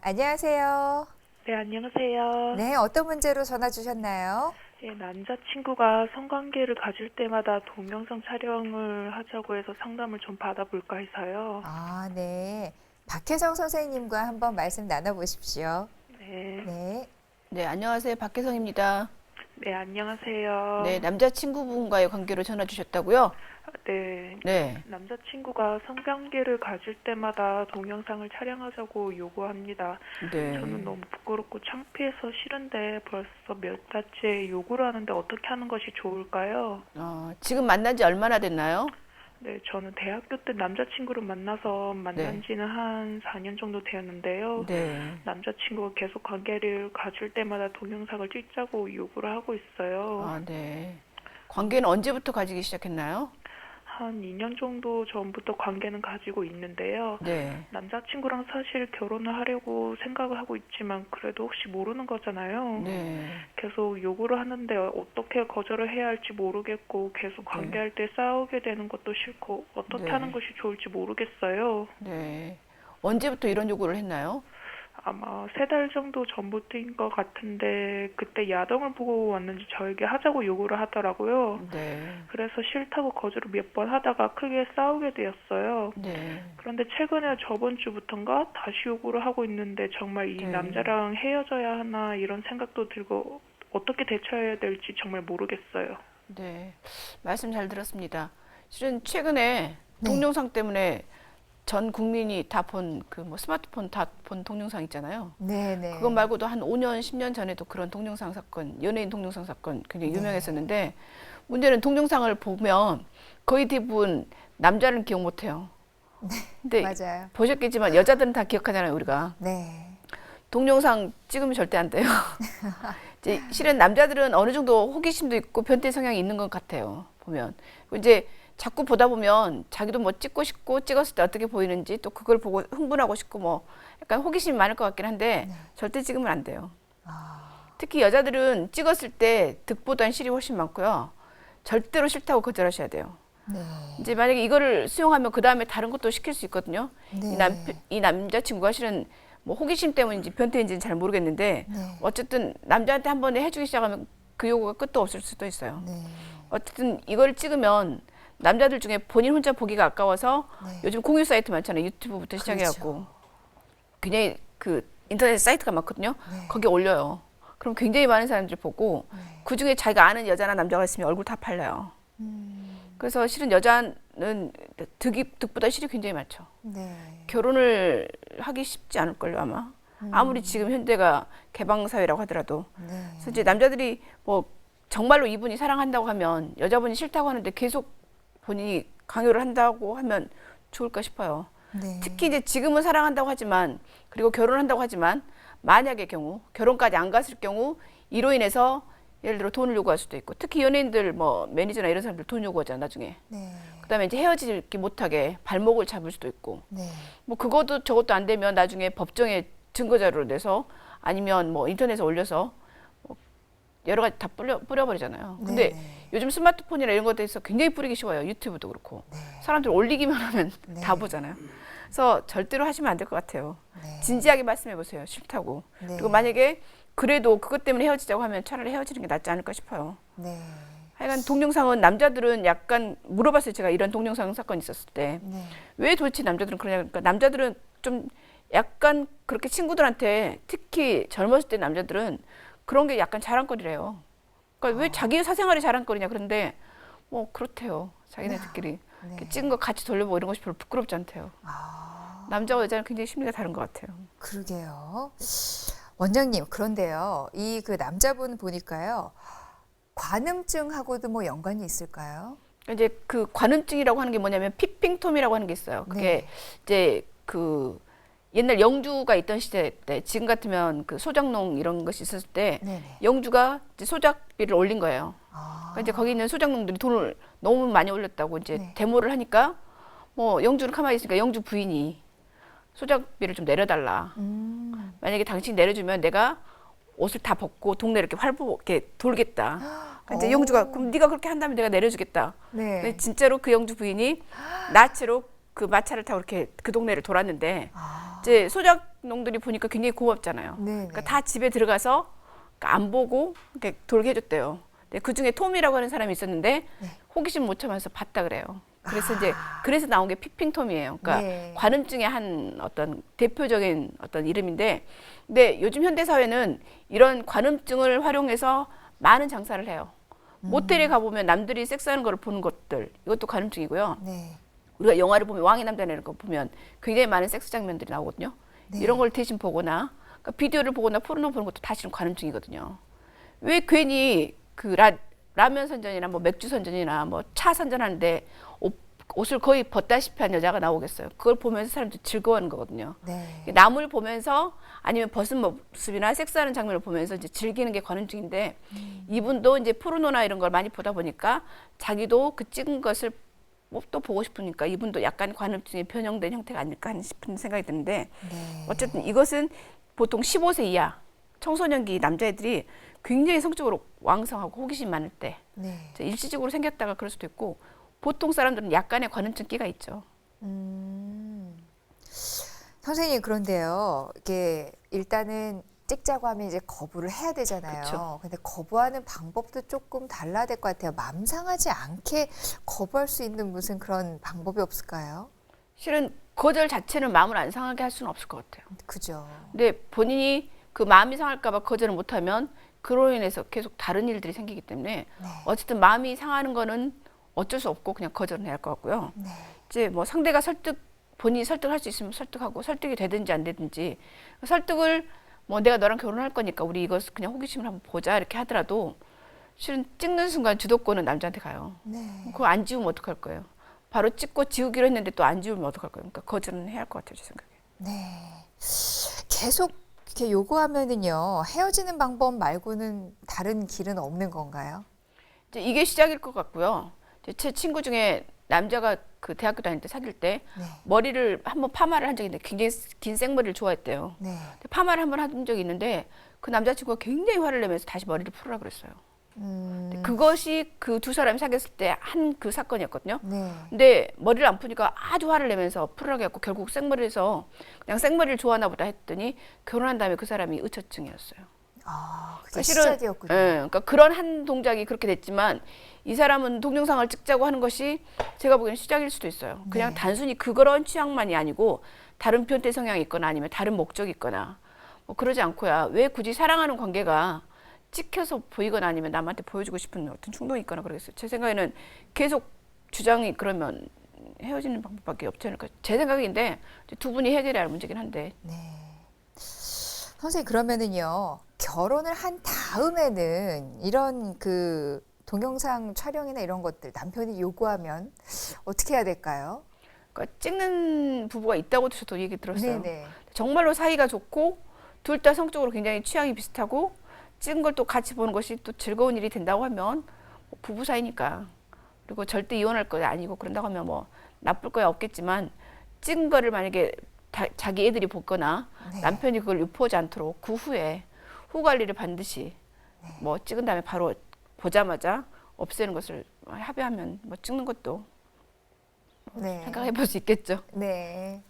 안녕하세요. 네, 안녕하세요. 네, 어떤 문제로 전화 주셨나요? 예, 남자친구가 성관계를 가질 때마다 동영상 촬영을 하자고 해서 상담을 좀 받아볼까 해서요. 아, 네. 박혜성 선생님과 한번 말씀 나눠보십시오. 네, 네, 네, 안녕하세요. 박혜성입니다. 네, 안녕하세요. 네, 남자친구분과의 관계로 전화 주셨다고요? 네, 네, 남자친구가 성관계를 가질 때마다 동영상을 촬영하자고 요구합니다. 저는 네. 너무 부끄럽고 창피해서 싫은데 벌써 몇 달째 요구를 하는데 어떻게 하는 것이 좋을까요? 지금 만난 지 얼마나 됐나요? 네, 저는 대학교 때 남자친구를 만나서 만난 네. 지는 한 4년 정도 되었는데요. 네. 남자친구가 계속 관계를 가질 때마다 동영상을 찍자고 요구를 하고 있어요. 네. 관계는 언제부터 가지기 시작했나요? 한 2년 정도 전부터 관계는 가지고 있는데요. 네. 남자친구랑 사실 결혼을 하려고 생각을 하고 있지만 그래도 혹시 모르는 거잖아요. 네. 계속 요구를 하는데 어떻게 거절을 해야 할지 모르겠고 계속 관계할 때 싸우게 되는 것도 싫고 어떻게 네. 하는 것이 좋을지 모르겠어요. 네. 언제부터 이런 요구를 했나요? 아마 3달 정도 전부터인 것 같은데 그때 야동을 보고 왔는지 저에게 하자고 요구를 하더라고요. 네. 그래서 싫다고 거절을 몇 번 하다가 크게 싸우게 되었어요. 네. 그런데 최근에 저번 주부터인가 다시 요구를 하고 있는데 정말 이 네. 남자랑 헤어져야 하나 이런 생각도 들고 어떻게 대처해야 될지 정말 모르겠어요. 네. 말씀 잘 들었습니다. 실은 최근에 네. 동영상 때문에 전 국민이 다 본 스마트폰 다 본 동영상 있잖아요. 네, 네. 그것 말고도 한 5년, 10년 전에도 그런 동영상 사건, 연예인 동영상 사건 굉장히 유명했었는데 문제는 동영상을 보면 거의 대부분 남자는 기억 못 해요. 근데 맞아요. 보셨겠지만 여자들은 다 기억하잖아요, 우리가. 네. 동영상 찍으면 절대 안 돼요. 이제 실은 남자들은 어느 정도 호기심도 있고 변태 성향이 있는 것 같아요, 보면. 이제 자꾸 보다 보면 자기도 뭐 찍고 싶고 찍었을 때 어떻게 보이는지 또 그걸 보고 흥분하고 싶고 뭐 약간 호기심이 많을 것 같긴 한데 절대 찍으면 안 돼요. 특히 여자들은 찍었을 때 득보단 실이 훨씬 많고요. 절대로 싫다고 거절하셔야 돼요. 네. 이제 만약에 이거를 수용하면 그 다음에 다른 것도 시킬 수 있거든요. 네. 이 남자친구가 실은 뭐 호기심 때문인지 변태인지는 잘 모르겠는데 네. 어쨌든 남자한테 한 번에 해주기 시작하면 그 요구가 끝도 없을 수도 있어요. 네. 어쨌든 이걸 찍으면 남자들 중에 본인 혼자 보기가 아까워서 네. 요즘 공유 사이트 많잖아요. 유튜브부터 시작해갖고 굉장히 그 인터넷 사이트가 많거든요. 네. 거기에 올려요. 그럼 굉장히 많은 사람들이 보고 그 중에 자기가 아는 여자나 남자가 있으면 얼굴 다 팔려요. 그래서 실은 여자는 득보다 실이 굉장히 많죠. 네. 결혼을 하기 쉽지 않을걸요 아마. 아무리 지금 현대가 개방 사회라고 하더라도. 네. 그래서 이제 남자들이 뭐 정말로 이분이 사랑한다고 하면 여자분이 싫다고 하는데 계속 본인이 강요를 한다고 하면 좋을까 싶어요. 네. 특히 이제 지금은 사랑한다고 하지만 그리고 결혼한다고 하지만 만약의 경우 결혼까지 안 갔을 경우 이로 인해서 예를 들어 돈을 요구할 수도 있고 특히 연예인들 뭐 매니저나 이런 사람들 돈 요구하잖아 나중에. 네. 그다음에 이제 헤어지기 못하게 발목을 잡을 수도 있고 네. 뭐 그것도 저것도 안 되면 나중에 법정에 증거 자료를 내서 아니면 뭐 인터넷에 올려서 뭐 여러 가지 다 뿌려버리잖아요. 근데 네. 요즘 스마트폰이나 이런 것에 대해서 굉장히 뿌리기 쉬워요. 유튜브도 그렇고 사람들 올리기만 하면 네. 다 보잖아요. 그래서 절대로 하시면 안 될 것 같아요. 네. 진지하게 말씀해 보세요. 싫다고. 네. 그리고 만약에 그래도 그것 때문에 헤어지자고 하면 차라리 헤어지는 게 낫지 않을까 싶어요. 네. 하여간 동영상은 남자들은 약간 물어봤어요. 제가 이런 동영상 사건 있었을 때. 네. 왜 도대체 남자들은 그러냐. 그러니까 남자들은 좀 약간 그렇게 친구들한테 특히 젊었을 때 남자들은 그런 게 약간 자랑거리래요. 그러니까 왜 자기 사생활이 자랑거리냐. 그런데 뭐 그렇대요. 자기네들끼리. 네. 찍은 거 같이 돌려보고 이런 것이 별로 부끄럽지 않대요. 남자와 여자는 굉장히 심리가 다른 것 같아요. 그러게요. 원장님, 그런데요. 이 그 남자분 보니까요. 관음증하고도 뭐 연관이 있을까요? 이제 그 관음증이라고 하는 게 뭐냐면 피핑톰이라고 하는 게 있어요. 그게 네. 이제 그 옛날 영주가 있던 시대 때 지금 같으면 그 소작농 이런 것이 있었을 때 네네. 영주가 이제 소작비를 올린 거예요. 아. 그러니까 이제 거기 있는 소작농들이 돈을 너무 많이 올렸다고 이제 네. 데모를 하니까 뭐 영주는 가만히 있으니까 영주 부인이 소작비를 좀 내려달라. 만약에 당신이 내려주면 내가 옷을 다 벗고 동네 이렇게 활보게 돌겠다. 그러니까 이제 오. 영주가 그럼 네가 그렇게 한다면 내가 내려주겠다. 네. 근데 진짜로 그 영주 부인이 나체로 그 마차를 타고 이렇게 그 동네를 돌았는데 아. 이제 소작농들이 보니까 굉장히 고맙잖아요. 네. 그러니까 다 집에 들어가서 그러니까 안 보고 이렇게 돌게 해줬대요. 근데 그 중에 톰이라고 하는 사람이 있었는데 네. 호기심 못 참아서 봤다 그래요. 그래서 이제 그래서 나온 게 피핑톰이에요. 그러니까 네. 관음증의 한 어떤 대표적인 어떤 이름인데, 근데 요즘 현대 사회는 이런 관음증을 활용해서 많은 장사를 해요. 모텔에 가보면 남들이 섹스하는 걸 보는 것들, 이것도 관음증이고요. 네. 우리가 영화를 보면 왕의 남자 이런 거 보면 굉장히 많은 섹스 장면들이 나오거든요. 네. 이런 걸 대신 보거나 그러니까 비디오를 보거나 포르노 보는 것도 사실은 관음증이거든요. 왜 괜히 그 라면 선전이나 뭐 맥주 선전이나 뭐 차 선전하는데 옷을 거의 벗다시피 한 여자가 나오겠어요. 그걸 보면서 사람들이 즐거워하는 거거든요. 네. 남을 보면서 아니면 벗은 모습이나 섹스하는 장면을 보면서 이제 즐기는 게 관음증인데 이분도 이제 포르노나 이런 걸 많이 보다 보니까 자기도 그 찍은 것을 또 보고 싶으니까 이분도 약간 관음증에 변형된 형태가 아닐까 싶은 생각이 드는데 네. 어쨌든 이것은 보통 15세 이하 청소년기 남자애들이 굉장히 성적으로 왕성하고 호기심 많을 때 네. 일시적으로 생겼다가 그럴 수도 있고 보통 사람들은 약간의 관음증 끼가 있죠. 선생님 그런데요. 이게 일단은 찍자고 하면 이제 거부를 해야 되잖아요. 그쵸. 근데 거부하는 방법도 조금 달라야 될 것 같아요. 맘 상하지 않게 거부할 수 있는 무슨 그런 방법이 없을까요? 실은 거절 자체는 마음을 안 상하게 할 수는 없을 것 같아요. 그죠. 근데 본인이 그 마음이 상할까 봐 거절을 못하면 그로 인해서 계속 다른 일들이 생기기 때문에 네. 어쨌든 마음이 상하는 거는 어쩔 수 없고 그냥 거절은 해야 할 것 같고요. 네. 이제 뭐 상대가 본인이 설득할 수 있으면 설득하고 설득이 되든지 안 되든지 설득을 뭐 내가 너랑 결혼할 거니까 우리 이거 그냥 호기심을 한번 보자 이렇게 하더라도 실은 찍는 순간 주도권은 남자한테 가요. 네. 그거 안 지우면 어떡할 거예요? 바로 찍고 지우기로 했는데 또 안 지우면 어떡할 거예요? 그러니까 거절은 해야 할 것 같아요, 제 생각에. 네. 계속 이렇게 요구하면은요. 헤어지는 방법 말고는 다른 길은 없는 건가요? 이제 이게 시작일 것 같고요. 이제 제 친구 중에 남자가 그 대학교 다닐 때 사귈 때 네. 머리를 한번 파마를 한 적이 있는데 굉장히 긴 생머리를 좋아했대요. 네. 근데 파마를 한번 한 적이 있는데 그 남자친구가 굉장히 화를 내면서 다시 머리를 풀으라 그랬어요. 그것이 그 두 사람이 사귀었을 때 한 그 사건이었거든요. 네. 근데 머리를 안 푸니까 아주 화를 내면서 풀으라고 했고 결국 생머리에서 그냥 생머리를 좋아하나 보다 했더니 결혼한 다음에 그 사람이 의처증이었어요. 아, 그게 실은, 시작이었군요. 예, 그러니까 그런 한 동작이 그렇게 됐지만 이 사람은 동영상을 찍자고 하는 것이 제가 보기에는 시작일 수도 있어요. 그냥 네. 단순히 그런 취향만이 아니고 다른 변태 성향이 있거나 아니면 다른 목적이 있거나 뭐 그러지 않고야 왜 굳이 사랑하는 관계가 찍혀서 보이거나 아니면 남한테 보여주고 싶은 어떤 충동이 있거나 그러겠어요. 제 생각에는 계속 주장이 그러면 헤어지는 방법밖에 없지 않을까. 제 생각인데 두 분이 해결해야 할 문제긴 한데. 네. 선생님 그러면은요. 결혼을 한 다음에는 이런 그 동영상 촬영이나 이런 것들 남편이 요구하면 어떻게 해야 될까요? 그러니까 찍는 부부가 있다고 저도 얘기 들었어요. 네네. 정말로 사이가 좋고 둘 다 성적으로 굉장히 취향이 비슷하고 찍은 걸 또 같이 보는 것이 또 즐거운 일이 된다고 하면 뭐 부부 사이니까 그리고 절대 이혼할 거 아니고 그런다고 하면 뭐 나쁠 거야 없겠지만 찍은 거를 만약에 자기 애들이 보거나 네. 남편이 그걸 유포하지 않도록 그 후에 후 관리를 반드시 뭐 찍은 다음에 바로 보자마자 없애는 것을 합의하면 뭐 찍는 것도 네. 생각해 볼 수 있겠죠. 네.